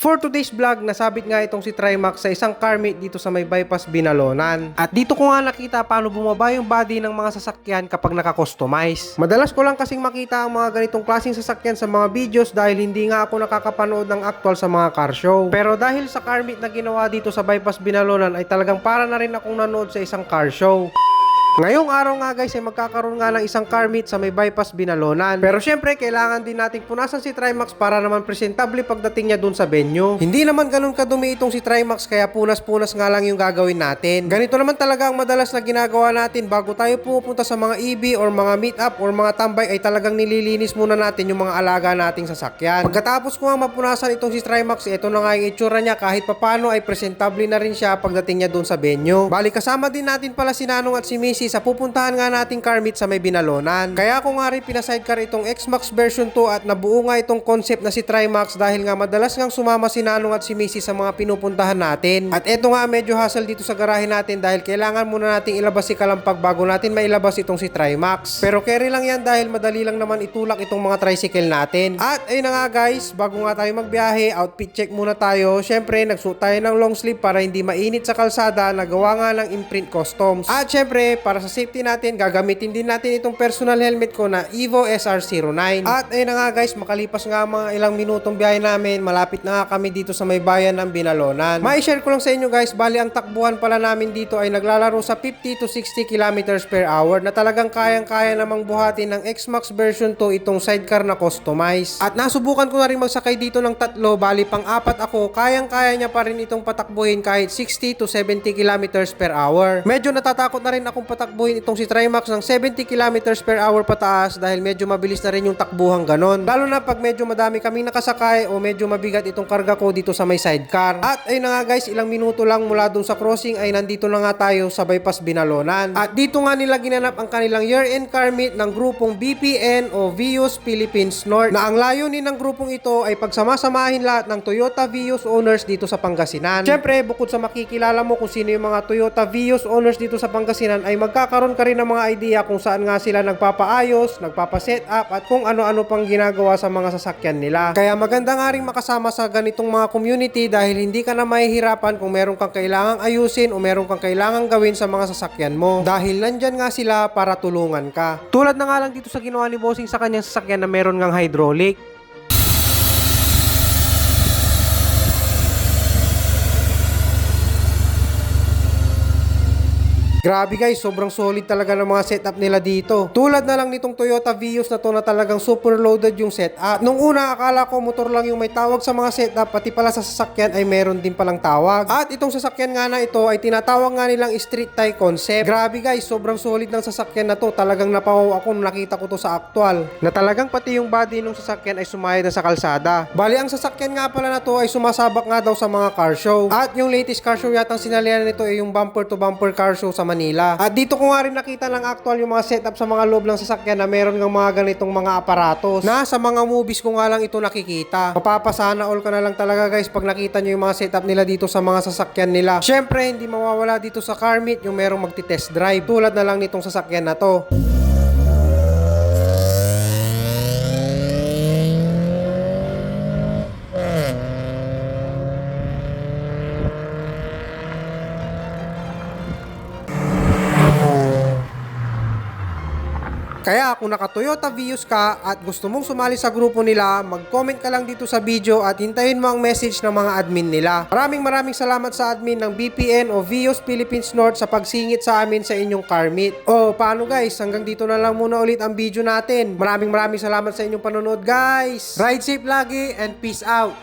For today's vlog, nasabit nga itong si Trimax sa isang car meet dito sa may bypass Binalonan. At dito ko nga nakita paano bumaba yung body ng mga sasakyan kapag naka-customize. Madalas ko lang kasing makita ang mga ganitong klaseng sasakyan sa mga videos dahil hindi nga ako nakakapanood ng actual sa mga car show. Pero dahil sa car meet na ginawa dito sa bypass Binalonan ay talagang para na rin akong nanood sa isang car show. Ngayong araw nga guys ay magkakaroon nga ng isang car meet sa may bypass Binalonan. Pero syempre kailangan din nating punasan si Trimax para naman presentable pagdating niya dun sa venue. Hindi naman ganun kadumi itong si Trimax kaya punas-punas nga lang yung gagawin natin. Ganito naman talaga ang madalas na ginagawa natin bago tayo pumupunta sa mga EB or mga meet up or mga tambay ay talagang nililinis muna natin yung mga alaga nating sasakyan. Pagkatapos ko nga mapunasan itong si Trimax, ito na nga yung itsura niya kahit papano ay presentable na rin siya pagdating niya dun sa venue. Bali kasama din natin pala si Nanong at si Missy sa pupuntahan nga nating car meet sa may Binalonan. Kaya ako nga rin pinasidecar itong X-Max version 2 at nabuo nga itong concept na si Trimax dahil nga madalas ngang sumama si Nanong at si Missy sa mga pinupuntahan natin. At eto nga medyo hassle dito sa garahe natin dahil kailangan muna nating ilabas si Kalampag bago natin mailabas itong si Trimax. Pero carry lang yan dahil madali lang naman itulak itong mga tricycle natin. At ayun na nga guys, bago nga tayo magbiyahe, outfit check muna tayo. Syempre nagsuot tayo ng long sleeve para hindi mainit sa kalsada na gawa nga ng imprint customs. At syempre para sa safety natin, gagamitin din natin itong personal helmet ko na Evo SR09. At ayun na nga guys, makalipas nga mga ilang minutong biyahe namin, malapit na nga kami dito sa may bayan ng Binalonan. Mai-share ko lang sa inyo guys, bali ang takbuhan pala namin dito ay naglalaro sa 50 to 60 kilometers per hour na talagang kayang-kaya namang buhatin ng X-Max version 2 itong sidecar na customize. At nasubukan ko na rin magsakay dito ng tatlo, bali pang-apat ako, kayang-kaya niya pa rin itong patakbuhin kahit 60 to 70 kilometers per hour. Medyo natatakot na rin akong patakbuhin itong si Trimax ng 70 kilometers per hour pataas dahil medyo mabilis na rin yung takbuhan ganon. Lalo na pag medyo madami kaming nakasakay o medyo mabigat itong karga ko dito sa may sidecar. At ayun na nga guys, ilang minuto lang mula dun sa crossing ay nandito na nga tayo sa bypass Binalonan. At dito nga nila ginanap ang kanilang year-end car meet ng grupong BPN o Vios Philippines North na ang layunin ng grupong ito ay pagsamasamahin lahat ng Toyota Vios owners dito sa Pangasinan. Syempre bukod sa makikilala mo kung sino yung mga Toyota Vios owners dito sa Pangasinan ay magkakaroon ka rin ng mga idea kung saan nga sila nagpapaayos, nagpapaset up at kung ano-ano pang ginagawa sa mga sasakyan nila. Kaya maganda nga rin makasama sa ganitong mga community dahil hindi ka na mahihirapan kung meron kang kailangang ayusin o meron kang kailangang gawin sa mga sasakyan mo. Dahil nandyan nga sila para tulungan ka. Tulad na nga lang dito sa ginawa ni Bossing sa kanyang sasakyan na meron ngang hydraulic. Grabe guys, sobrang solid talaga ng mga setup nila dito. Tulad na lang nitong Toyota Vios na to na talagang super loaded yung setup. Nung una akala ko motor lang yung may tawag sa mga setup, pati pala sa sasakyan ay meron din palang tawag. At itong sasakyan nga na ito ay tinatawag nga nilang street tie concept. Grabe guys, sobrang solid ng sasakyan na to. Talagang napawaw ako nung nakita ko to sa actual. Na talagang pati yung body ng sasakyan ay sumayad na sa kalsada. Bali ang sasakyan nga pala na to ay sumasabak nga daw sa mga car show. At yung latest car show yatang sinalihan nito ay yung bumper to bumper car show sa Manila. At dito ko nga rin nakita ng actual yung mga setup sa mga loob ng sasakyan na meron ng mga ganitong mga aparatos na sa mga movies ko nga lang ito nakikita. Mapapasana all ka na lang talaga guys pag nakita nyo yung mga setup nila dito sa mga sasakyan nila. Syempre hindi mawawala dito sa car meet yung merong magti-test drive tulad na lang nitong sasakyan na to. Kaya kung naka-Toyota Vios ka at gusto mong sumali sa grupo nila, mag-comment ka lang dito sa video at hintayin mo ang message ng mga admin nila. Maraming salamat sa admin ng BPN o Vios Philippines North sa pagsingit sa amin sa inyong car meet. O paano guys, hanggang dito na lang muna ulit ang video natin. Maraming salamat sa inyong panonood guys. Ride safe lagi and peace out.